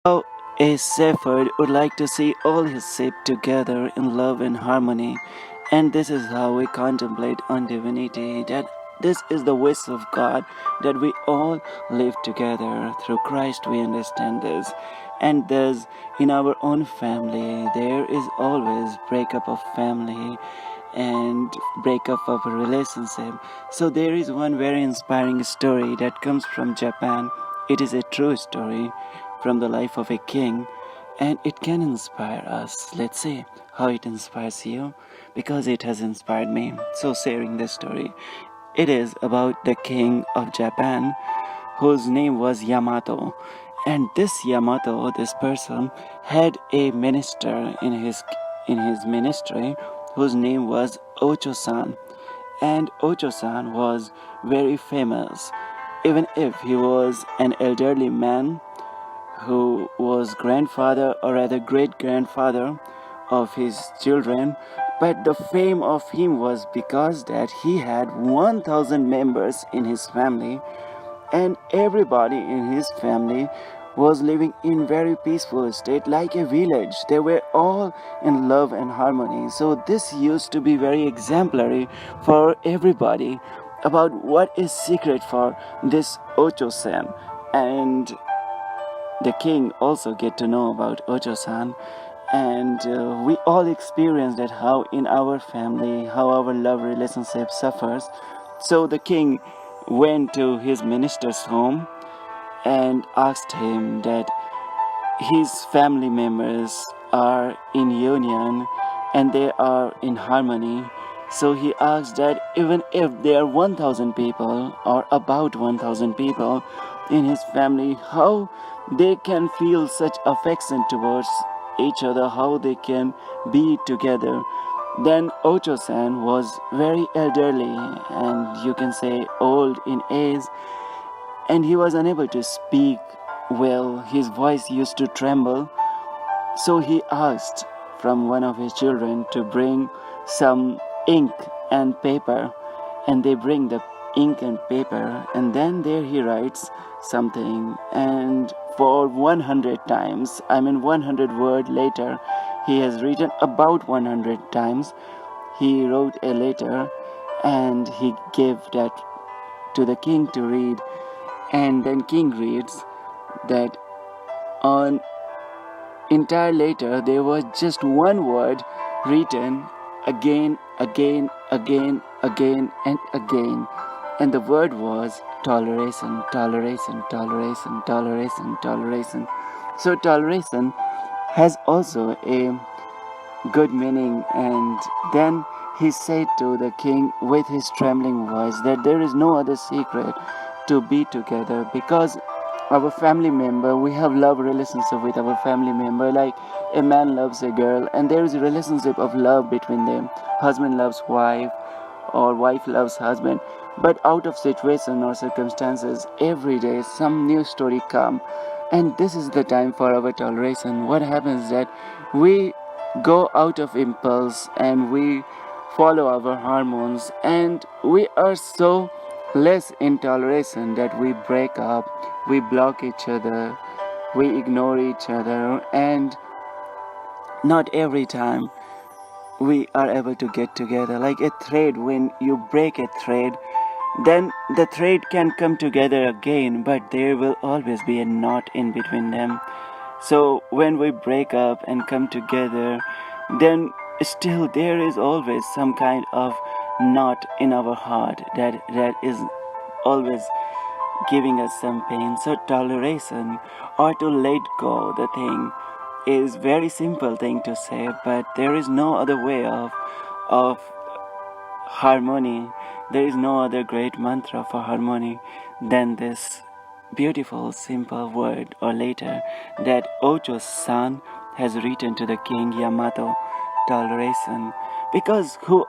How a shepherd would like to see all his sheep together in love and harmony, and this is how we contemplate on divinity, that this is the wish of God, that we all live together. Through Christ we understand this. And thus, in our own family, there is always breakup of family and breakup of a relationship. So there is one very inspiring story that comes from Japan. It is a true story from the life of a king, and it can inspire us. Let's see how it inspires you, because it has inspired me. So sharing this story, it is about the king of Japan, whose name was Yamato. And this Yamato, this person, had a minister in his ministry whose name was Ocho-san. And Ocho-san was very famous, even if he was an elderly man who was grandfather or rather great grandfather of his children. But the fame of him was because that he had 1000 members in his family, and everybody in his family was living in very peaceful state, like a village. They were all in love and harmony. So this used to be very exemplary for everybody about what is secret for this Ocho-san. And the king also get to know about Ocho-san, and we all experience that how in our family, how our love relationship suffers. So the king went to his minister's home and asked him that his family members are in union and they are in harmony. So he asked that even if there are 1000 people or about 1000 people in his family, how they can feel such affection towards each other, how they can be together. Then Ocho-san was very elderly and you can say old in age, and he was unable to speak well. His voice used to tremble. So he asked from one of his children to bring some ink and paper, and they bring the ink and paper, and then there he writes something, and for 100 times, 100 word later, he has written about 100 times. He wrote a letter and he gave that to the king to read, and then king reads that on entire letter there was just one word written again, again, again, again, and again, and the word was toleration, toleration, toleration, toleration, toleration. So toleration has also a good meaning. And then he said to the king with his trembling voice that there is no other secret to be together, because our family member, we have love relationship with our family member, like a man loves a girl, and there is a relationship of love between them. Husband loves wife or wife loves husband, but out of situation or circumstances, every day some new story come, and this is the time for our toleration. What happens that we go out of impulse and we follow our hormones, and we are so less in toleration that we break up, we block each other, we ignore each other, and not every time we are able to get together. Like a thread, when you break a thread, then the thread can come together again, but there will always be a knot in between them. So when we break up and come together, then still there is always some kind of knot in our heart that is always giving us some pain. So toleration, or to let go the thing, is very simple thing to say, but there is no other way of harmony. There is no other great mantra for harmony than this beautiful simple word or letter that Ocho-san has written to the king Yamato. Toleration. Because who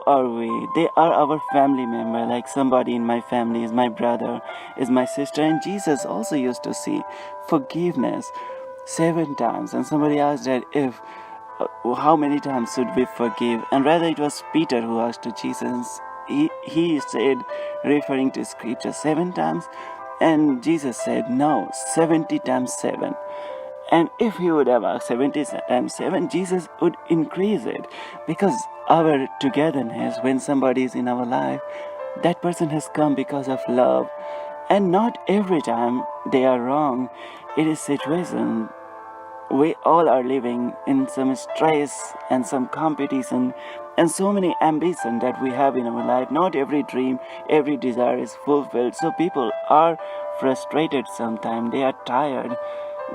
are we? They are our family member. Like somebody in my family is my brother, is my sister. And Jesus also used to see forgiveness 7 times. And somebody asked that if how many times should we forgive? And rather it was Peter who asked to Jesus. He said, referring to scripture, 7 times. And Jesus said, no, 70 times 7. And if he would have asked 70 times 7, Jesus would increase it. Because our togetherness, when somebody is in our life, that person has come because of love. And not every time they are wrong. It is situation. We all are living in some stress and some competition and so many ambition that we have in our life. Not every dream, every desire is fulfilled. So people are frustrated sometimes. They are tired.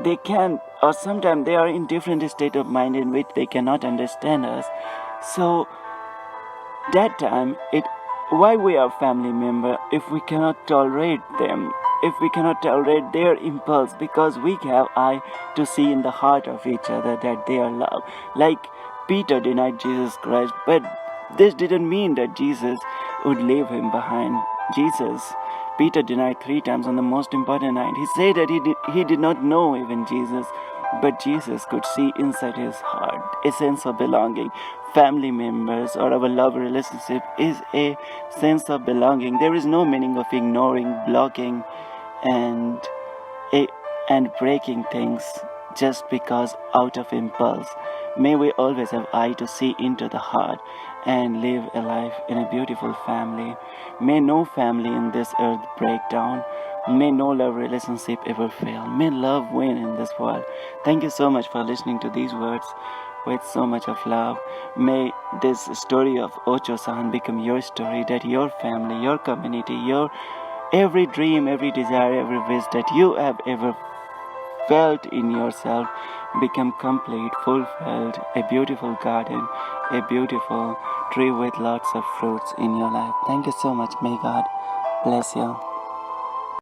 They can't, or sometimes they are in different state of mind in which they cannot understand us. So that time, why we are family member if we cannot tolerate them, if we cannot tolerate their impulse, because we have eye to see in the heart of each other that they are loved. Like Peter denied Jesus Christ, but this didn't mean that Jesus would leave him behind. Peter denied 3 times on the most important night. He said that he did not know even Jesus, but Jesus could see inside his heart a sense of belonging. Family members or our love relationship is a sense of belonging. There is no meaning of ignoring, blocking, and breaking things just because out of impulse. May we always have eye to see into the heart and live a life in a beautiful family. May no family in this earth break down. May no love relationship ever fail. May love win in this world. Thank you so much for listening to these words with so much of love. May this story of Ocho-san become your story, that your family, your community, your every dream, every desire, every wish that you have ever felt in yourself become complete, fulfilled, a beautiful garden, a beautiful tree with lots of fruits in your life. Thank you so much. May God bless you.